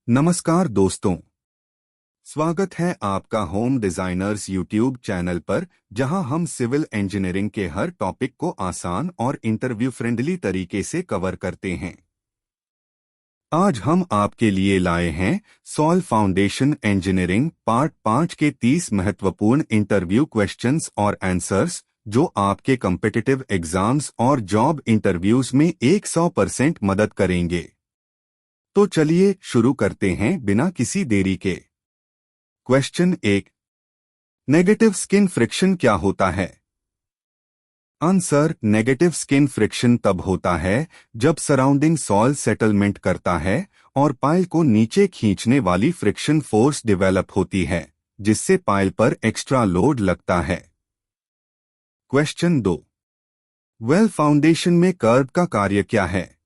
नमस्कार दोस्तों, स्वागत है आपका होम डिजाइनर्स यूट्यूब चैनल पर, जहां हम सिविल इंजीनियरिंग के हर टॉपिक को आसान और इंटरव्यू फ्रेंडली तरीके से कवर करते हैं। आज हम आपके लिए लाए हैं सॉल्व फाउंडेशन इंजीनियरिंग पार्ट 5 के 30 महत्वपूर्ण इंटरव्यू क्वेश्चंस और आंसर्स, जो आपके कॉम्पिटिटिव एग्जाम्स और जॉब इंटरव्यूज में 100% मदद करेंगे। तो चलिए शुरू करते हैं बिना किसी देरी के। क्वेश्चन 1, नेगेटिव स्किन फ्रिक्शन क्या होता है? आंसर, नेगेटिव स्किन फ्रिक्शन तब होता है जब सराउंडिंग सॉइल सेटलमेंट करता है और पाइल को नीचे खींचने वाली फ्रिक्शन फोर्स डेवलप होती है, जिससे पाइल पर एक्स्ट्रा लोड लगता है। क्वेश्चन 2, वेल फाउंडेशन में कर्ब का कार्य क्या है?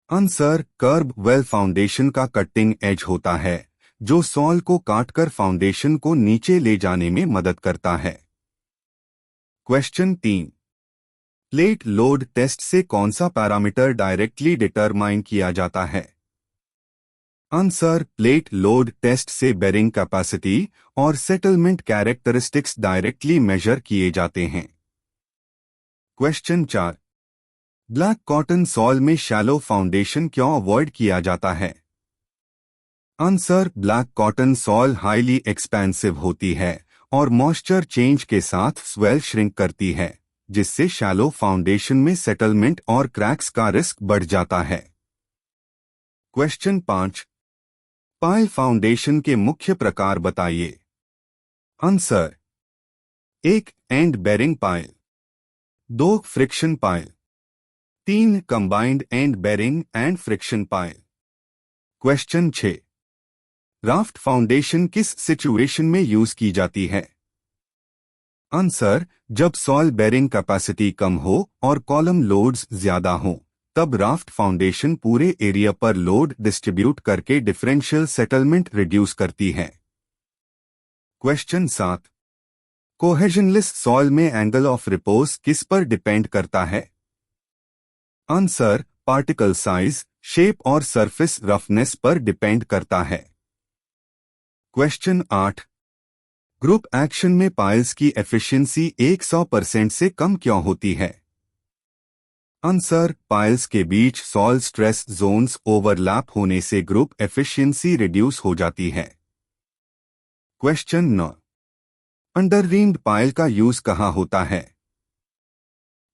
आंसर, कर्ब वेल फाउंडेशन का कटिंग एज होता है, जो सॉइल को काटकर फाउंडेशन को नीचे ले जाने में मदद करता है। क्वेश्चन 3, प्लेट लोड टेस्ट से कौन सा पैरामीटर डायरेक्टली डिटरमाइन किया जाता है? आंसर, प्लेट लोड टेस्ट से बेरिंग कैपेसिटी और सेटलमेंट कैरेक्टरिस्टिक्स डायरेक्टली मेजर किए जाते हैं। क्वेश्चन 4, ब्लैक कॉटन सॉइल में शैलो फाउंडेशन क्यों अवॉइड किया जाता है? Answer, black cotton soil highly expensive होती है और मॉइस्चर चेंज के साथ स्वेल श्रिंक करती है, जिससे शैलो फाउंडेशन में सेटलमेंट और क्रैक्स का रिस्क बढ़ जाता है। क्वेश्चन 5, पाइल फाउंडेशन के मुख्य प्रकार बताइए। Answer, 1 end bearing pile, 2 friction pile, 3 combined end bearing and friction pile. Question 6, raft foundation किस सिचुएशन में यूज की जाती है? आंसर, जब सॉइल बेरिंग कैपेसिटी कम हो और कॉलम लोड्स ज्यादा हो, तब राफ्ट फाउंडेशन पूरे एरिया पर लोड डिस्ट्रीब्यूट करके डिफरेंशियल सेटलमेंट रिड्यूस करती है। क्वेश्चन 7, कोहेजनलेस सॉइल में एंगल ऑफ रिपोज किस पर डिपेंड करता है? आंसर, पार्टिकल साइज, शेप और सरफेस रफनेस पर डिपेंड करता है। क्वेश्चन 8, ग्रुप एक्शन में पाइल्स की एफिशिएंसी 100% से कम क्यों होती है? आंसर, पाइल्स के बीच सॉइल स्ट्रेस जोन्स ओवरलैप होने से ग्रुप एफिशिएंसी रिड्यूस हो जाती है। क्वेश्चन 9, अंडररीम्ड पाइल का यूज कहां होता है?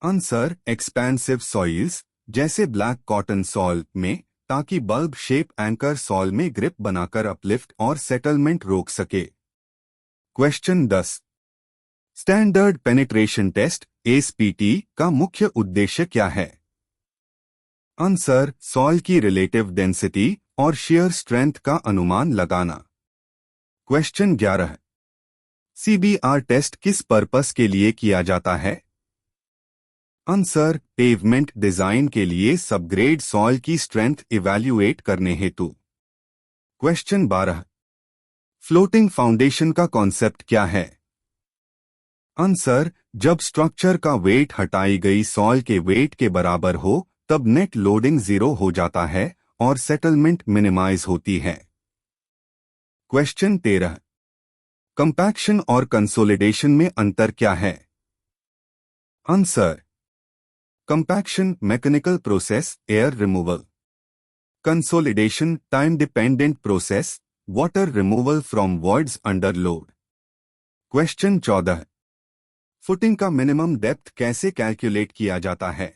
आंसर, एक्सपेंसिव सॉइल्स जैसे ब्लैक कॉटन सॉइल में, ताकि बल्ब शेप एंकर सॉइल में ग्रिप बनाकर अपलिफ्ट और सेटलमेंट रोक सके। Question 10, standard penetration test SPT का मुख्य उद्देश्य क्या है? आंसर, सॉइल की रिलेटिव डेंसिटी और शेयर स्ट्रेंथ का अनुमान लगाना। क्वेश्चन 11, सीबीआर टेस्ट किस पर्पस के लिए किया जाता है? आंसर, पेवमेंट डिजाइन के लिए सबग्रेड सॉइल की स्ट्रेंथ इवैल्यूएट करने हेतु। क्वेश्चन 12, फ्लोटिंग फाउंडेशन का कॉन्सेप्ट क्या है? आंसर, जब स्ट्रक्चर का वेट हटाई गई सॉइल के वेट के बराबर हो, तब नेट लोडिंग 0 हो जाता है और सेटलमेंट मिनिमाइज होती है। क्वेश्चन 13, कंपैक्शन और कंसोलिडेशन में अंतर क्या है? Answer, compaction mechanical process, air removal. Consolidation time dependent process, water removal from voids under load. Question 14, footing का मिनिमम डेप्थ कैसे कैलकुलेट किया जाता है?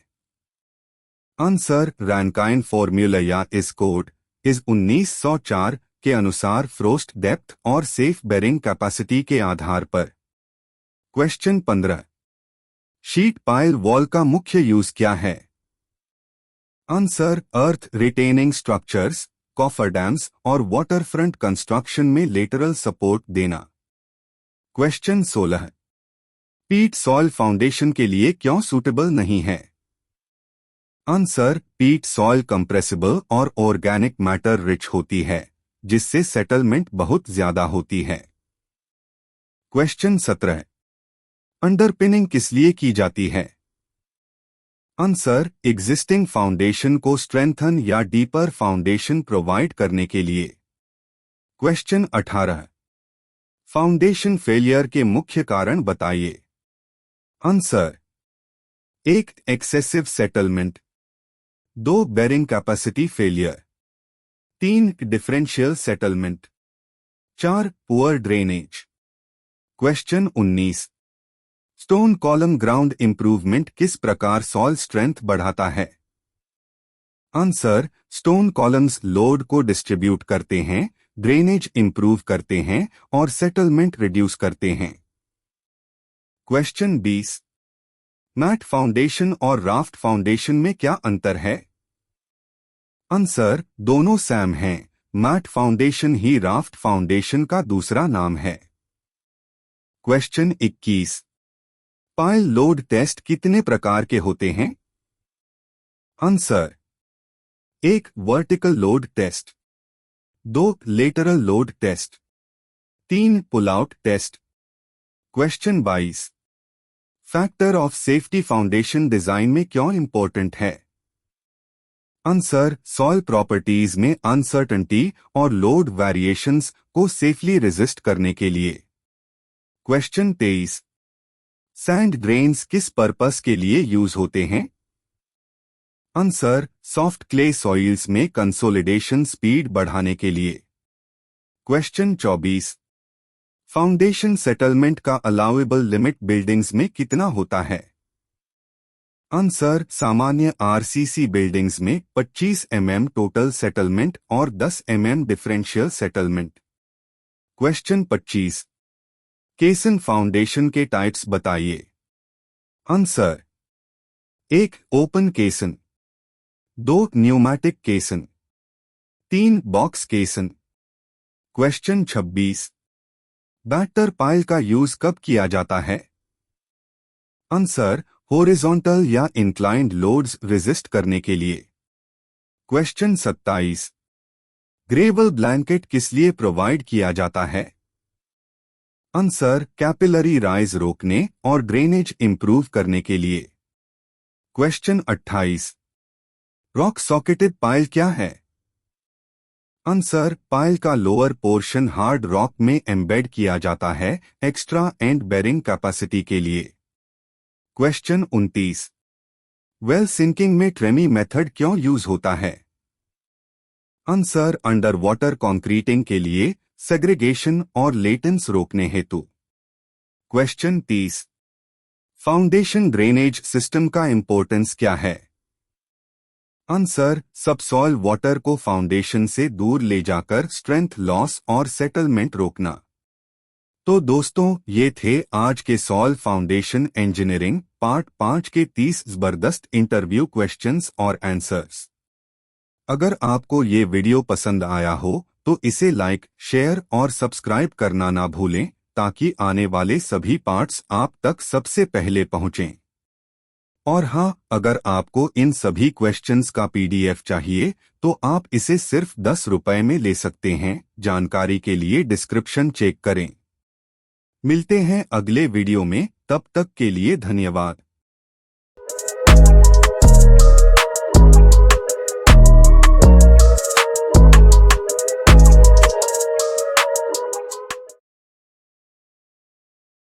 आंसर, रैनकाइन फॉर्मूला या इस कोड इस 1904 के अनुसार फ्रोस्ट डेप्थ और सेफ बेरिंग कैपेसिटी के आधार पर। क्वेश्चन 15, शीट पाइल वॉल का मुख्य यूज क्या है? आंसर, अर्थ रिटेनिंग स्ट्रक्चर्स, कॉफर डैम्स और वाटर फ्रंट कंस्ट्रक्शन में लेटरल सपोर्ट देना। क्वेश्चन 16, पीट सॉइल फाउंडेशन के लिए क्यों सूटेबल नहीं है? आंसर, पीट सॉइल कंप्रेसिबल और ऑर्गेनिक मैटर रिच होती है, जिससे सेटलमेंट बहुत ज्यादा होती है। क्वेश्चन 17, अंडरपिनिंग किस लिए की जाती है? आंसर, एग्जिस्टिंग फाउंडेशन को स्ट्रेंथन या डीपर फाउंडेशन प्रोवाइड करने के लिए। क्वेश्चन 18, फाउंडेशन फेलियर के मुख्य कारण बताइए। Answer, 1 excessive settlement, 2 bearing capacity failure, 3 differential settlement, 4 poor drainage. Question 19, stone column ground improvement किस प्रकार सॉइल स्ट्रेंथ बढ़ाता है। आंसर, स्टोन कॉलम्स लोड को डिस्ट्रीब्यूट करते हैं, ड्रेनेज इंप्रूव करते हैं और सेटलमेंट रिड्यूस करते हैं। क्वेश्चन 20, मैट फाउंडेशन और राफ्ट फाउंडेशन में क्या अंतर है। आंसर, दोनों सेम हैं। मैट फाउंडेशन ही राफ्ट फाउंडेशन का दूसरा नाम है। क्वेश्चन 21, पाइल लोड टेस्ट कितने प्रकार के होते हैं। Answer, 1 vertical load test, 2 lateral load test, 3 pull out test. Question 22, factor of safety foundation design में क्यों इंपॉर्टेंट है। आंसर, सॉइल प्रॉपर्टीज में अनसर्टेनिटी और लोड वेरिएशंस को सेफली रेजिस्ट करने के लिए। क्वेश्चन 23, सैंड ड्रेन्स किस पर्पस के लिए यूज होते हैं। आंसर, सॉफ्ट क्ले सॉइल्स में कंसोलिडेशन स्पीड बढ़ाने के लिए। क्वेश्चन 24, फाउंडेशन सेटलमेंट का अलाउएबल लिमिट बिल्डिंग्स में कितना होता है। आंसर, सामान्य आरसीसी बिल्डिंग्स में 25 mm टोटल सेटलमेंट और 10 mm डिफरेंशियल सेटलमेंट। क्वेश्चन 25, केसन फाउंडेशन के टाइप्स बताइए। आंसर, 1 ओपन केसन, 2 न्यूमैटिक केसन, 3 बॉक्स केसन। क्वेश्चन 26, बैटर पाइल का यूज कब किया जाता है। आंसर, हॉरिजॉन्टल या इंक्लाइंड लोड्स रेजिस्ट करने के लिए। क्वेश्चन 27, ग्रेवल ब्लैंकेट किस लिए प्रोवाइड किया जाता है। आंसर, कैपिलरी राइज रोकने और ड्रेनेज इंप्रूव करने के लिए। क्वेश्चन 28, रॉक सॉकेटेड पाइल क्या है। आंसर, पाइल का लोअर पोर्शन हार्ड रॉक में एम्बेड किया जाता है एक्स्ट्रा एंड बेरिंग कैपेसिटी के लिए। क्वेश्चन 29, वेल सिंकिंग में ट्रेमी मेथड क्यों यूज होता है। आंसर, अंडर वाटर कॉन्क्रीटिंग के लिए, सेग्रीगेशन और लेटेंस रोकने हेतु। क्वेश्चन 30, फाउंडेशन ड्रेनेज सिस्टम का इंपॉर्टेंस क्या है। आंसर, सबसॉइल वाटर को फाउंडेशन से दूर ले जाकर स्ट्रेंथ लॉस और सेटलमेंट रोकना। तो दोस्तों, ये थे आज के सॉइल फाउंडेशन इंजीनियरिंग पार्ट 5 के 30 जबरदस्त इंटरव्यू क्वेश्चंस और आंसर्स। अगर आपको ये वीडियो पसंद आया हो तो इसे लाइक, शेयर और सब्सक्राइब करना ना भूलें ताकि आने वाले सभी पार्ट्स आप तक सबसे पहले पहुंचें। और हाँ, अगर आपको इन सभी क्वेश्चंस का PDF चाहिए तो आप इसे सिर्फ 10 रुपए में ले सकते हैं। जानकारी के लिए डिस्क्रिप्शन चेक करें। मिलते हैं अगले वीडियो में, तब तक के लिए धन्यवाद।